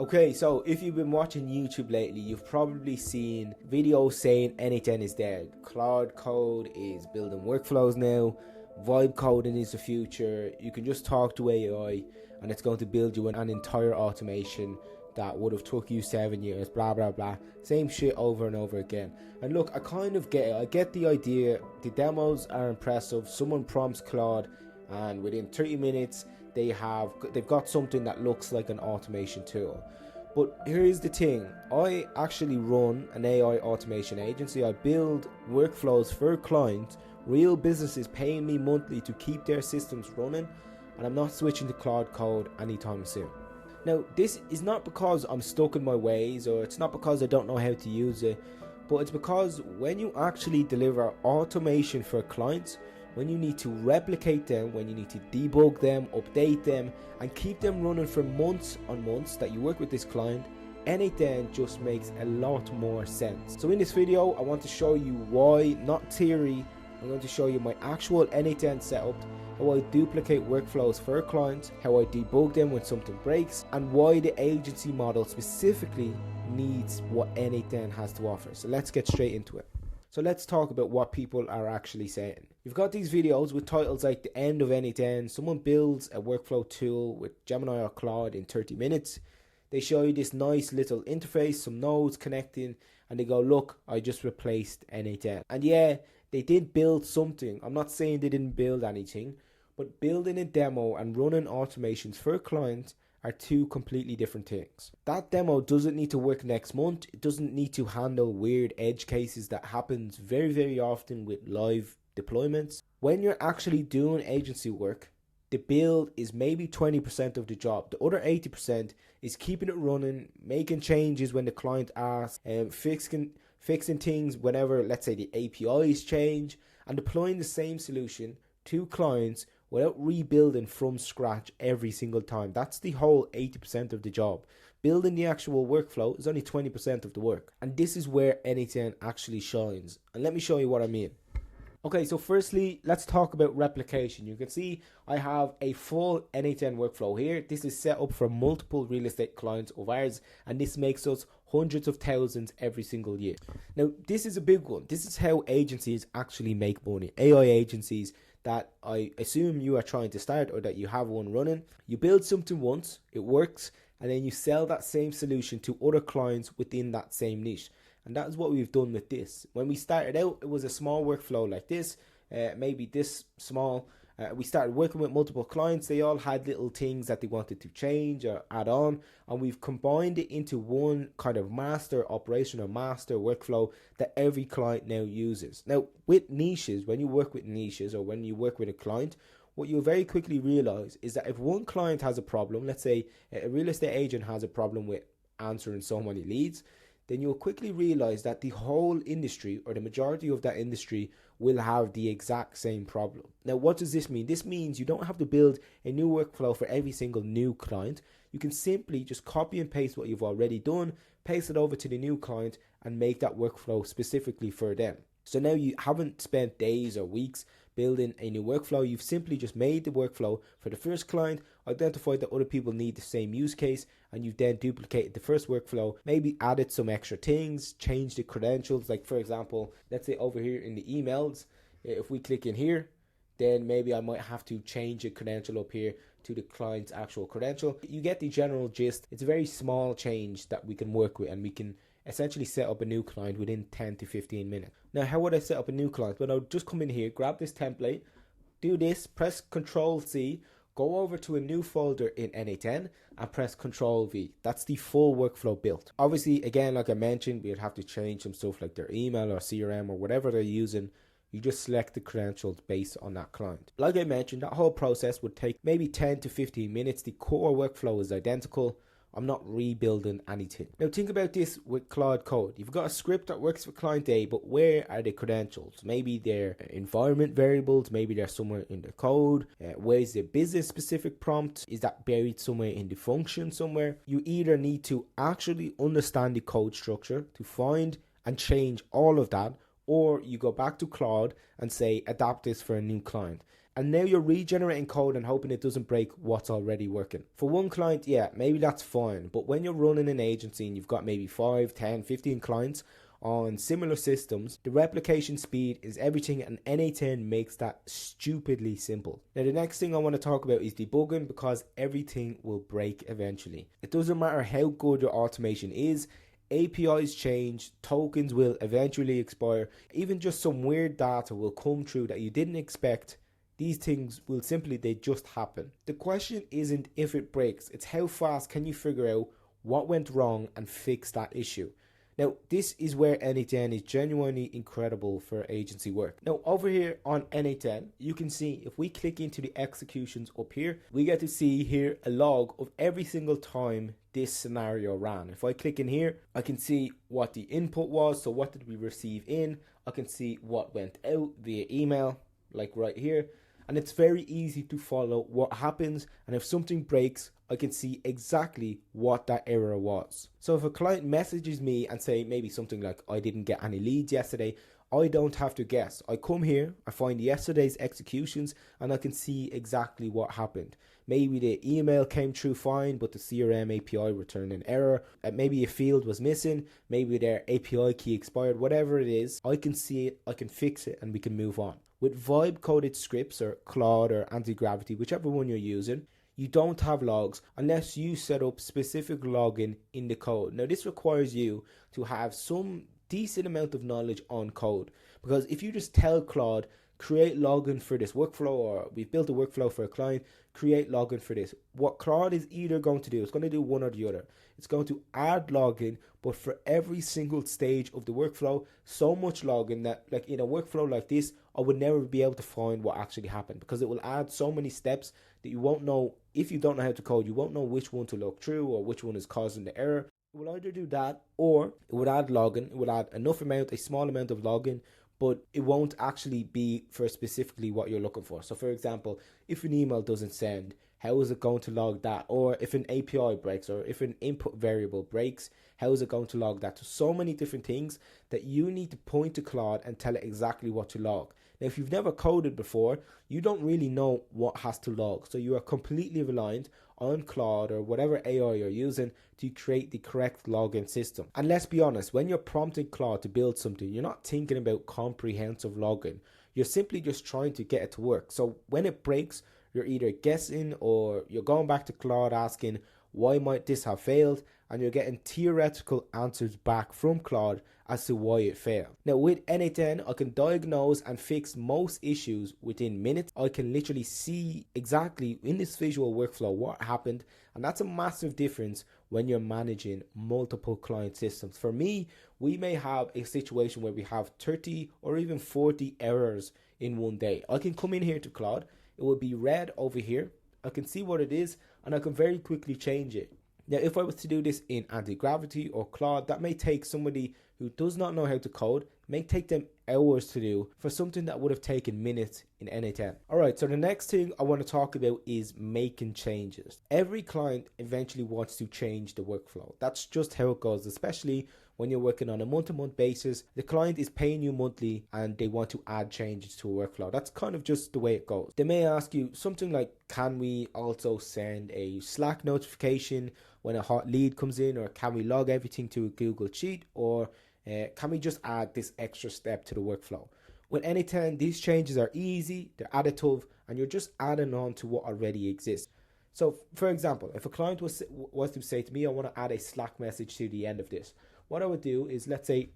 Okay, so if you've been watching YouTube lately, you've probably seen videos saying n8n is dead. Cloud code is building workflows now. Vibe coding is the future. You can just talk to AI and it's going to build you an entire automation that would have took you 7 years, blah blah blah. Same shit over and over again. And look, I kind of get it. I get the idea. The demos are impressive. Someone prompts Claude and within 30 minutes they've got something that looks like an automation tool. But here's the thing, I actually run an AI automation agency. I build workflows for clients, real businesses paying me monthly to keep their systems running, and I'm not switching to cloud code anytime soon. Now, this is not because I'm stuck in my ways, or it's not because I don't know how to use it, but it's because when you actually deliver automation for clients, when you need to replicate them, when you need to debug them, update them, and keep them running for months on months that you work with this client, n8n just makes a lot more sense. So in this video, I want to show you why, not theory. I'm going to show you my actual n8n setup, how I duplicate workflows for clients, how I debug them when something breaks, and why the agency model specifically needs what n8n has to offer. So let's get straight into it. So let's talk about what people are actually saying. You've got these videos with titles like the end of n8n, someone builds a workflow tool with Gemini or Claude in 30 minutes. They show you this nice little interface, some nodes connecting, and they go, look, I just replaced n8n. And yeah, they did build something. I'm not saying they didn't build anything, but building a demo and running automations for a client are two completely different things. That demo doesn't need to work next month. It doesn't need to handle weird edge cases that happens very, very often with live deployments. When you're actually doing agency work, the build is maybe 20% of the job. The other 80% is keeping it running, making changes when the client asks, and fixing things whenever, let's say, the APIs change, and deploying the same solution to clients without rebuilding from scratch every single time. That's the whole 80% of the job. Building the actual workflow is only 20% of the work. And this is where n8n actually shines. And let me show you what I mean. Okay, so firstly, let's talk about replication. You can see I have a full n8n workflow here. This is set up for multiple real estate clients of ours, and this makes us hundreds of thousands every single year. Now, this is a big one. This is how agencies actually make money. AI agencies that I assume you are trying to start, or that you have one running. You build something once, it works, and then you sell that same solution to other clients within that same niche. And that is what we've done with this. When we started out, it was a small workflow like this, maybe this small. We started working with multiple clients. They all had little things that they wanted to change or add on, and we've combined it into one kind of master operation or master workflow that every client now uses. Now, with niches, when you work with niches or when you work with a client, what you'll very quickly realize is that if one client has a problem, let's say a real estate agent has a problem with answering so many leads, then you'll quickly realize that the whole industry, or the majority of that industry, will have the exact same problem. Now, what does this mean? This means you don't have to build a new workflow for every single new client. You can simply just copy and paste what you've already done, paste it over to the new client, and make that workflow specifically for them. So now you haven't spent days or weeks building a new workflow. You've simply just made the workflow for the first client, identified that other people need the same use case, and you've then duplicated the first workflow, maybe added some extra things, changed the credentials. Like, for example, let's say over here in the emails, if we click in here, then maybe I might have to change a credential up here to the client's actual credential. You get the general gist. It's a very small change that we can work with, and we can essentially set up a new client within 10 to 15 minutes. Now, how would I set up a new client? Well, I'll just come in here, grab this template, do this, press Control-C, go over to a new folder in n8n and press Control-V. That's the full workflow built. Obviously, again, like I mentioned, we'd have to change some stuff like their email or CRM or whatever they're using. You just select the credentials based on that client. Like I mentioned, that whole process would take maybe 10 to 15 minutes. The core workflow is identical. I'm not rebuilding anything. Now think about this with Claude Code. You've got a script that works for client A, but where are the credentials? Maybe they're environment variables, maybe they're somewhere in the code. Where's the business specific prompt? Is that buried somewhere in the function somewhere? You either need to actually understand the code structure to find and change all of that, or you go back to Claude and say, adapt this for a new client. and now you're regenerating code and hoping it doesn't break what's already working. For one client, yeah, maybe that's fine, but when you're running an agency and you've got maybe 5, 10, 15 clients on similar systems, the replication speed is everything, and n8n makes that stupidly simple. Now the next thing I want to talk about is debugging, because everything will break eventually. It doesn't matter how good your automation is, APIs change, tokens will eventually expire, even just some weird data will come through that you didn't expect. These things will simply, they just happen. The question isn't if it breaks, it's how fast can you figure out what went wrong and fix that issue. Now, this is where n8n is genuinely incredible for agency work. Now, over here on n8n, you can see if we click into the executions up here, we get to see here a log of every single time this scenario ran. If I click in here, I can see what the input was. So what did we receive in? I can see what went out via email, like right here. And it's very easy to follow what happens, and if something breaks, I can see exactly what that error was. So if a client messages me and say maybe something like, I didn't get any leads yesterday, I don't have to guess. I come here, I find yesterday's executions, and I can see exactly what happened. Maybe the email came through fine, but the CRM API returned an error. Maybe a field was missing. Maybe their API key expired. Whatever it is, I can see it, I can fix it, and we can move on. With vibe coded scripts or Claude or anti-gravity, whichever one you're using, you don't have logs unless you set up specific logging in the code. Now this requires you to have some decent amount of knowledge on code, because if you just tell Claude, create login for this workflow, or we've built a workflow for a client, create login for this, what Claude is either going to do, it's going to do one or the other. It's going to add login, but for every single stage of the workflow, so much login that, like in a workflow like this, I would never be able to find what actually happened, because it will add so many steps that you won't know. If you don't know how to code, you won't know which one to look through or which one is causing the error. It will either do that, or it would add login. It would add a small amount of login, but it won't actually be for specifically what you're looking for. So for example, if an email doesn't send, how is it going to log that? Or if an API breaks, or if an input variable breaks, how is it going to log that? So many different things that you need to point to Claude and tell it exactly what to log. Now, if you've never coded before, you don't really know what has to log. So you are completely reliant on Claude or whatever AI you're using to create the correct login system. And let's be honest, when you're prompting Claude to build something, you're not thinking about comprehensive login. You're simply just trying to get it to work. So when it breaks, you're either guessing or you're going back to Claude asking, why might this have failed? And you're getting theoretical answers back from Claude as to why it failed. Now with n8n, I can diagnose and fix most issues within minutes. I can literally see exactly in this visual workflow what happened, and that's a massive difference when you're managing multiple client systems. For me, we may have a situation where we have 30 or even 40 errors in one day. I can come in here to Claude, it will be red over here, I can see what it is, and I can very quickly change it. Now, if I was to do this in anti-gravity or Claude, that may take somebody who does not know how to code, may take them hours to do for something that would have taken minutes in n8n. Alright, so the next thing I want to talk about is making changes. Every client eventually wants to change the workflow. That's just how it goes, especially when you're working on a month-to-month basis. The client is paying you monthly and they want to add changes to a workflow. That's kind of just the way it goes. They may ask you something like, can we also send a Slack notification when a hot lead comes in, or can we log everything to a Google Sheet, or can we just add this extra step to the workflow? With n8n, these changes are easy, they're additive, and you're just adding on to what already exists. So for example, if a client was to say to me, I want to add a Slack message to the end of this, what I would do is, let's say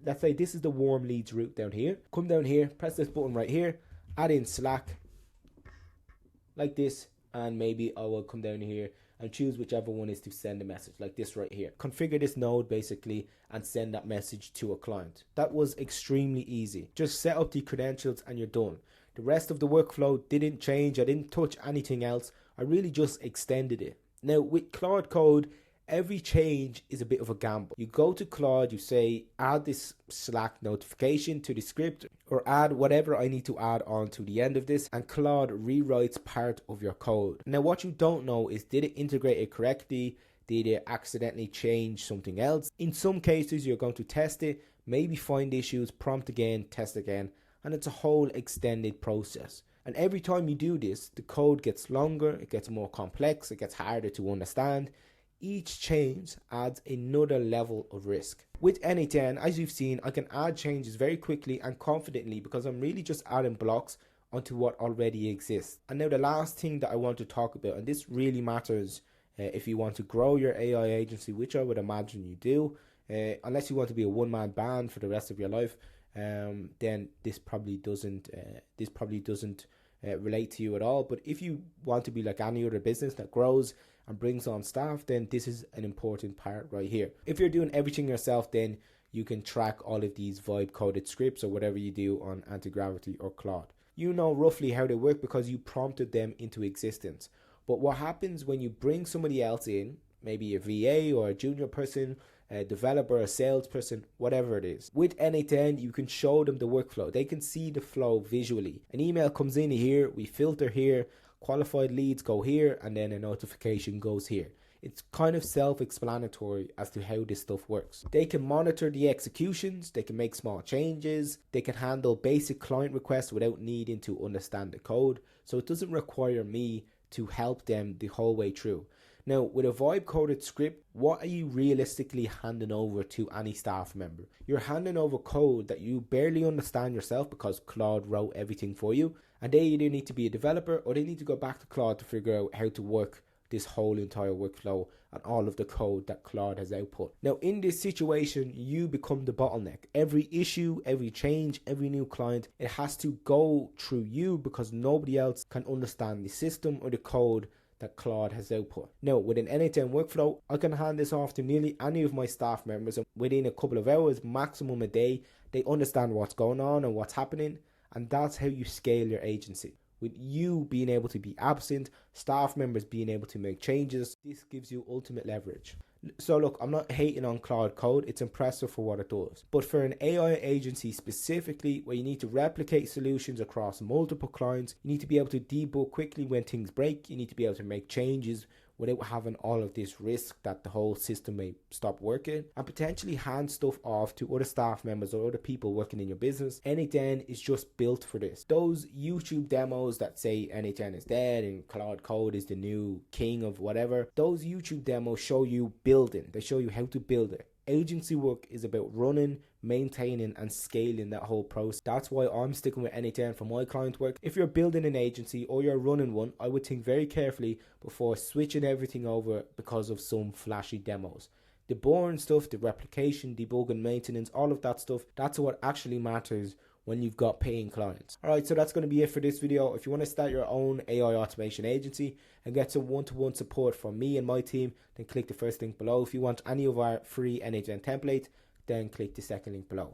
this is the warm leads route down here. Come down here, press this button right here, add in Slack like this, and maybe I will come down here and choose whichever one is to send a message, like this right here. Configure this node basically and send that message to a client. That was extremely easy. Just set up the credentials and you're done. The rest of the workflow didn't change. I didn't touch anything else. I really just extended it. Now with Claude Code, every change is a bit of a gamble. You go to Claude, you say, add this Slack notification to the script, or add whatever I need to add on to the end of this, and Claude rewrites part of your code. Now what you don't know is, did it integrate it correctly? Did it accidentally change something else? In some cases, you're going to test it, maybe find issues, prompt again, test again, and it's a whole extended process. And every time you do this, the code gets longer, it gets more complex, it gets harder to understand. Each change adds another level of risk. With n8n, as you've seen, I can add changes very quickly and confidently because I'm really just adding blocks onto what already exists. And now the last thing that I want to talk about, and this really matters if you want to grow your AI agency, which I would imagine you do, unless you want to be a one-man band for the rest of your life, then this probably doesn't relate to you at all. But if you want to be like any other business that grows and brings on staff, then this is an important part right here. If you're doing everything yourself, then you can track all of these vibe coded scripts or whatever you do on Anti-Gravity or Claude. You know roughly how they work because you prompted them into existence. But what happens when you bring somebody else in, maybe a VA or a junior person, a developer, a salesperson, whatever it is. With n8n, you can show them the workflow. They can see the flow visually. An email comes in here, we filter here, qualified leads go here, and then a notification goes here. It's kind of self-explanatory as to how this stuff works. They can monitor the executions, they can make small changes, they can handle basic client requests without needing to understand the code. So it doesn't require me to help them the whole way through. Now, with a vibe coded script, what are you realistically handing over to any staff member? You're handing over code that you barely understand yourself because Claude wrote everything for you, and they either need to be a developer or they need to go back to Claude to figure out how to work this whole entire workflow and all of the code that Claude has output. Now, in this situation, you become the bottleneck. Every issue, every change, every new client, it has to go through you because nobody else can understand the system or the code that Claude has output. Now, with an n8n workflow, I can hand this off to nearly any of my staff members, and within a couple of hours, maximum a day, they understand what's going on and what's happening, and that's how you scale your agency. With you being able to be absent, staff members being able to make changes, this gives you ultimate leverage. So look, I'm not hating on Claude Code, it's impressive for what it does. But for an AI agency specifically, where you need to replicate solutions across multiple clients, you need to be able to debug quickly when things break, you need to be able to make changes without having all of this risk that the whole system may stop working, and potentially hand stuff off to other staff members or other people working in your business. n8n is just built for this. Those YouTube demos that say n8n is dead and Claude Code is the new king of whatever, those YouTube demos show you building. They show you how to build it. Agency work is about running, maintaining and scaling that whole process. That's why I'm sticking with n8n for my client work. If you're building an agency or you're running one, I would think very carefully before switching everything over because of some flashy demos. The boring stuff, the replication, debugging, maintenance, all of that stuff, that's what actually matters when you've got paying clients. Alright, so that's going to be it for this video. If you want to start your own AI automation agency and get some one-to-one support from me and my team, then click the first link below. If you want any of our free n8n templates, then click the second link below.